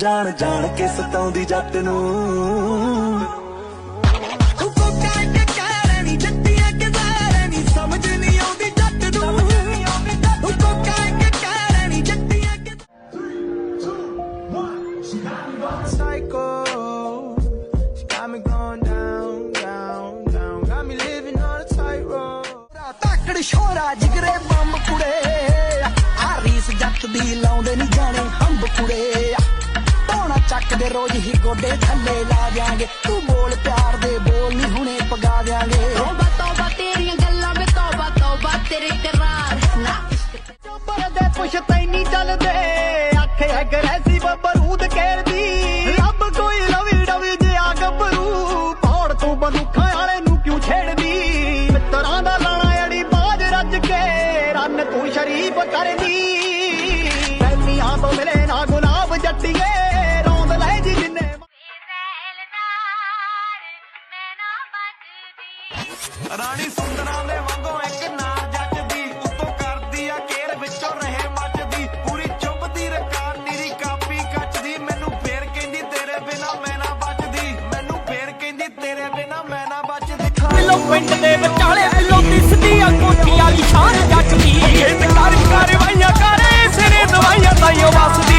ਜਾਣ ਜਾਣ ਕੇ ਸਤਾਉਂਦੀ ਜੱਟ ਨੂੰ। ਸ਼ੋਰਾ ਜਿਗਰੇ ਬੰਬ ਕੁੜੇ ਆ ਰੀਸ ਜੱਟ ਦੀ ਲਾਉਂਦੇ ਨਹੀਂ ਜਾਣੇ ਹੰਬ ਕੁੜੇ ਧੋਣਾ ਚੱਕਦੇ ਰੋਜ਼ ਹੀ ਗੋਡੇ ਥੱਲੇ ਲਾ ਦਿਆਂਗੇ ਤੂੰ ਬੋਲ ਪਿਆਰ ਦੇ ਬੋਲ ਨਹੀਂ ਹੁਣੇ ਪਗਾ ਦਿਆਂਗੇ ਤੋਬਾ ਤੋਬਾ ਤੇਰੀਆਂ ਗੱਲਾਂ ਵੇ ਤੋਬਾ ਤੋਬਾ ਤੇਰੇ ਕਰਾਰ ਨਾ ਚੋਬਰ ਦੇ ਪੁੱਛ ਤੈਨੀ ਚੱਲਦੇ ਆਖੇ ਅਗਰੈਸਿਵ ਬਰੂਦ ਕੇਰਦੀ ਰੱਬ ਕੋਈ ਲਵੀ ਡਵੀ ਜਿਆ ਗੱਭਰੂ ਪੌੜ ਤੂੰ ਬੰਦੂਖਾਂ ਵਾਲੇ ਨੂੰ ਕਿਉਂ ਛੇੜਦੀ ਮਿੱਤਰਾਂ ਦਾ ਲਾਣਾ ਅੜੀ ਬਾਜ ਰੱਜ ਕੇ ਰੰਨ ਤੂੰ ਸ਼ਰੀਫ ਕਰਦੀ ਪੈਨੀਆਂ ਤੋਂ ਮਿਲੇ ਨਾ ਗੁਲਾਬ ਜੱਟੀਏ ਰੌਂਦ ਲੈ ਜੀ ਜਿੰਨੇ ਰਾਣੀ ਸੁੰਦਰਾਂ ਦੇ ਵਾਂਗੋਂ ਇੱਕ ਨਾ ਜੱਜਦੀ ਉੱਤੋਂ ਕਰਦੀ ਆ ਕੇਰ ਵਿੱਚੋਂ ਰਹੇ ਮੱਚਦੀ ਪੂਰੀ ਚੁੱਭਦੀ ਰਕਾਰ ਨੀਰੀ ਕਾਪੀ ਕੱਚਦੀ ਮੈਨੂੰ ਫੇਰ ਕਹਿੰਦੀ ਤੇਰੇ ਬਿਨਾ ਮੈਂ ਨਾ ਬਚਦੀ ਮੈਨੂੰ ਫੇਰ ਕਹਿੰਦੀ ਤੇਰੇ ਬਿਨਾ ਮੈਂ ਨਾ ਬਚਦੀ ਪਿੱਲੋ ਪਿੰਡ ਦੇ ਵਿਚਾਲੇ ਪਿੱਲੋ ਦਿਸਦੀਆਂ ਕੋਠੀ ਵਾਲੀ ਸ਼ਾਨ ਜੱਟ ਦੀ ਖੇਤ ਕਰ ਕਾਰਵਾਈਆਂ ਕਰੇ ਸਿਰੇ ਦਵਾਈਆਂ ਤਾਈਓ ਵਸਦੀ